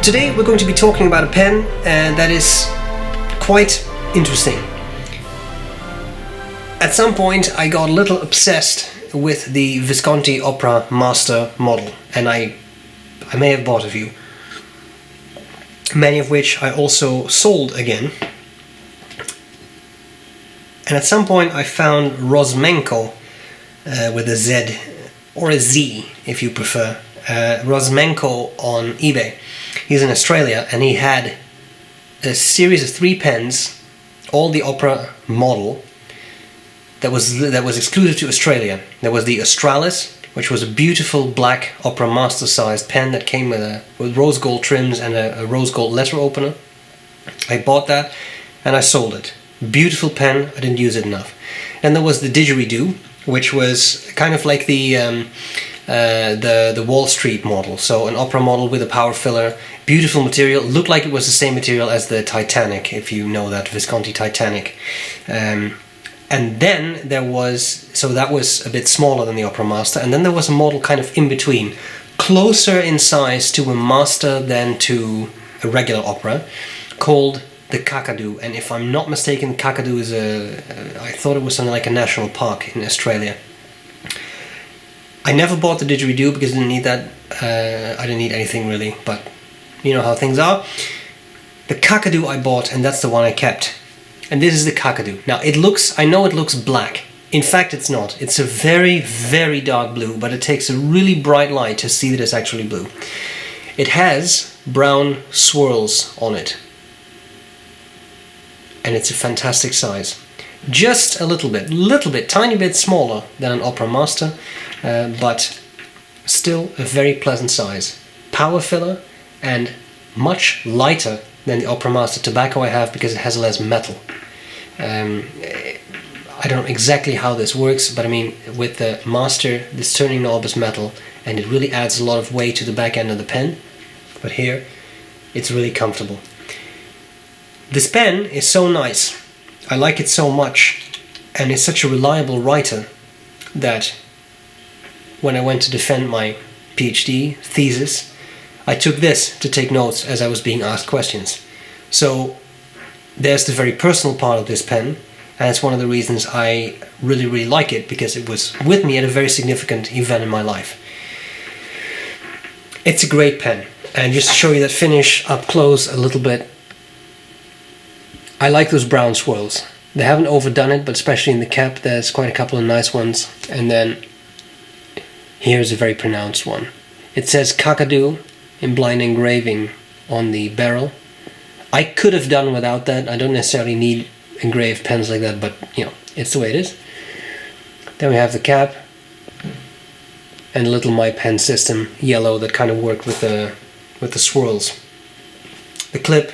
Today we're going to be talking about a pen that is quite interesting. At some point I got a little obsessed with the Visconti Opera Master model, and I may have bought a few, many of which I also sold again. And at some point I found Rozmenko with a Z or a Z if you prefer, Rozmenko on eBay. He's in Australia and he had a series of 3 pens, all the Opera model, that was exclusive to Australia. There was the Australis, which was a beautiful black Opera Master sized pen that came with rose gold trims and a rose gold letter opener. I bought that and I sold it. Beautiful pen, I didn't use it enough. And there was the Didgeridoo, which was kind of like the Wall Street model, so an Opera model with a power filler, beautiful material, looked like it was the same material as the Titanic, if you know that Visconti Titanic. And then there was, so that was a bit smaller than the Opera Master, and then there was a model kind of in between, closer in size to a Master than to a regular Opera, called the Kakadu. And if I'm not mistaken, Kakadu is I thought it was something like a national park in Australia. I never bought the Didgeridoo because I didn't need that. I didn't need anything really, but you know how things are. The Kakadu I bought, and that's the one I kept. And this is the Kakadu. Now I know it looks black. In fact, it's not. It's a very, very dark blue, but it takes a really bright light to see that it's actually blue. It has brown swirls on it. And it's a fantastic size. Just a little bit, tiny bit smaller than an Opera Master, but still a very pleasant size. Power filler and much lighter than the Opera Master tobacco I have because it has less metal. I don't know exactly how this works, but I mean, with the Master, this turning knob is metal and it really adds a lot of weight to the back end of the pen, but here it's really comfortable. This pen is so nice, I like it so much, and it's such a reliable writer that when I went to defend my PhD thesis, I took this to take notes as I was being asked questions. So there's the very personal part of this pen, and it's one of the reasons I really, really like it, because it was with me at a very significant event in my life. It's a great pen, and just to show you that finish up close a little bit, I like those brown swirls. They haven't overdone it, but especially in the cap there's quite a couple of nice ones. And then here's a very pronounced one. It says Kakadu in blind engraving on the barrel. I could have done without that. I don't necessarily need engraved pens like that, but you know, it's the way it is. Then we have the cap and a little My Pen system yellow that kind of worked with the swirls. The clip,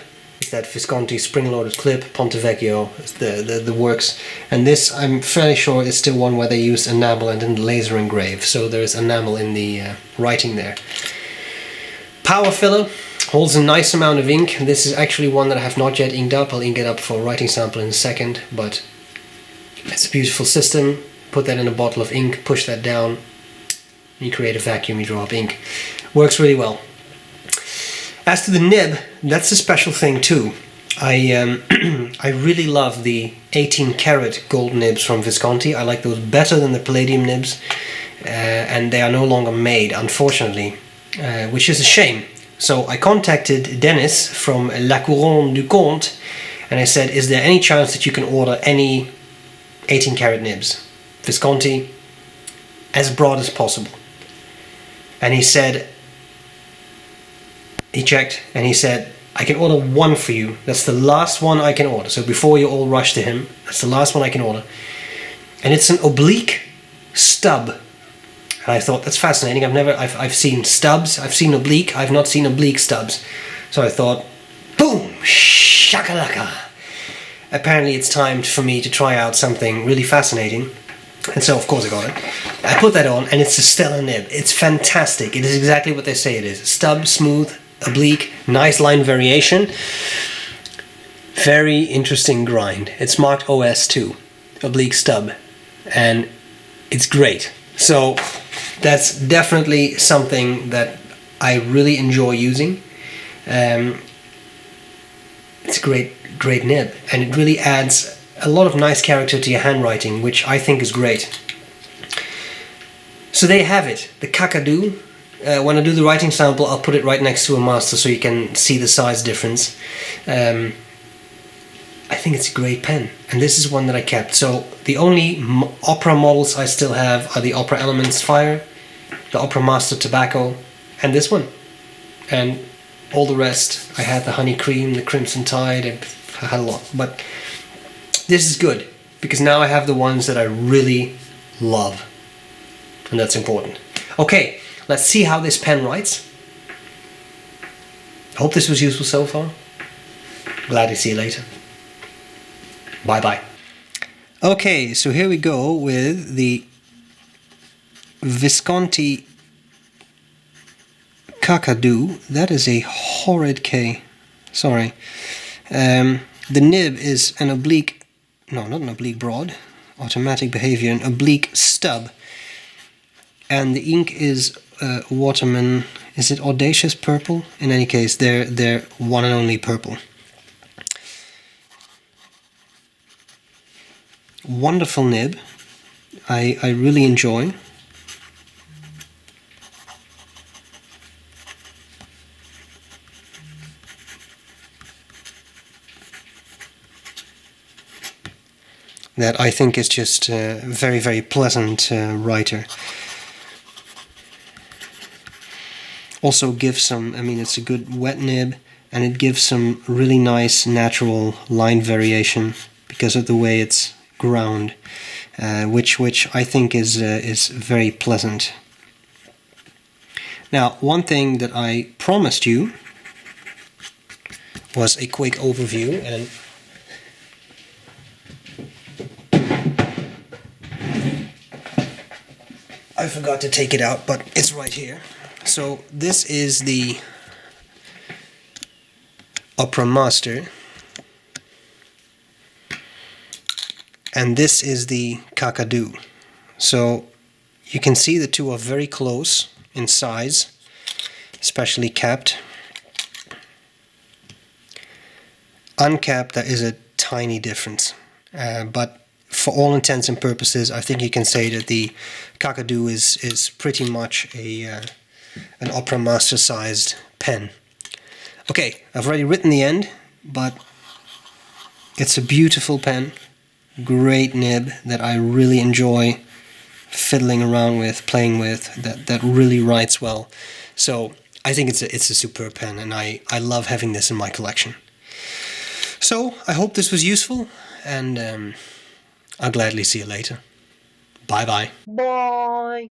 that Visconti spring-loaded clip, Ponte Vecchio, the works, and this I'm fairly sure is still one where they used enamel and didn't laser engrave, so there's enamel in the writing there. Power filler holds a nice amount of ink. This is actually one that I have not yet inked up. I'll ink it up for a writing sample in a second, but it's a beautiful system. Put that in a bottle of ink, push that down, you create a vacuum, you draw up ink. Works really well. As to the nib, that's a special thing too. I really love the 18 karat gold nibs from Visconti. I like those better than the palladium nibs, and they are no longer made, unfortunately, which is a shame. So I contacted Dennis from La Couronne du Comte, and I said, is there any chance that you can order any 18 karat nibs? Visconti, as broad as possible. And he said, he checked and he said, I can order one for you. That's the last one I can order. So before you all rush to him, that's the last one I can order. And it's an oblique stub. And I thought, that's fascinating. I've seen stubs, I've seen oblique, I've not seen oblique stubs. So I thought, boom, shakalaka. Apparently it's time for me to try out something really fascinating. And so of course I got it. I put that on and it's a stellar nib. It's fantastic. It is exactly what they say it is. Stub, smooth, oblique, nice line variation. Very interesting grind. It's marked OS2, oblique stub, and it's great. So that's definitely something that I really enjoy using. It's a great nib, and it really adds a lot of nice character to your handwriting, which I think is great. So there you have it, the Kakadu. When I do the writing sample, I'll put it right next to a master so you can see the size difference. I think it's a great pen, and this is one that I kept. So the only Opera models I still have are the Opera Elements Fire, the Opera Master Tobacco, and this one. And all the rest, I had the Honey Cream, the Crimson Tide, I had a lot. But this is good, because now I have the ones that I really love, and that's important. Okay, let's see how this pen writes. I hope this was useful so far. Glad to see you later. Bye bye. Okay, so here we go with the Visconti Kakadu. That is a horrid K. Sorry. The nib is an oblique, no, not an oblique broad, automatic behavior, an oblique stub. And the ink is Waterman, is it Audacious Purple? In any case, they're one and only purple. Wonderful nib, I really enjoy. That I think is just a very pleasant writer. Also gives some, I mean, it's a good wet nib, and it gives some really nice natural line variation because of the way it's ground, which I think is very pleasant. Now, one thing that I promised you was a quick overview, and I forgot to take it out, but it's right here. So this is the Opera Master, and this is the Kakadu. So you can see the two are very close in size, especially capped. Uncapped, there is a tiny difference, but for all intents and purposes, I think you can say that the Kakadu is pretty much an Opera Master sized pen. Okay, I've already written the end, but it's a beautiful pen, great nib that I really enjoy fiddling around with, playing with, that really writes well. So I think it's a superb pen, and I love having this in my collection. So I hope this was useful, and I'll gladly see you later. Bye bye. Bye.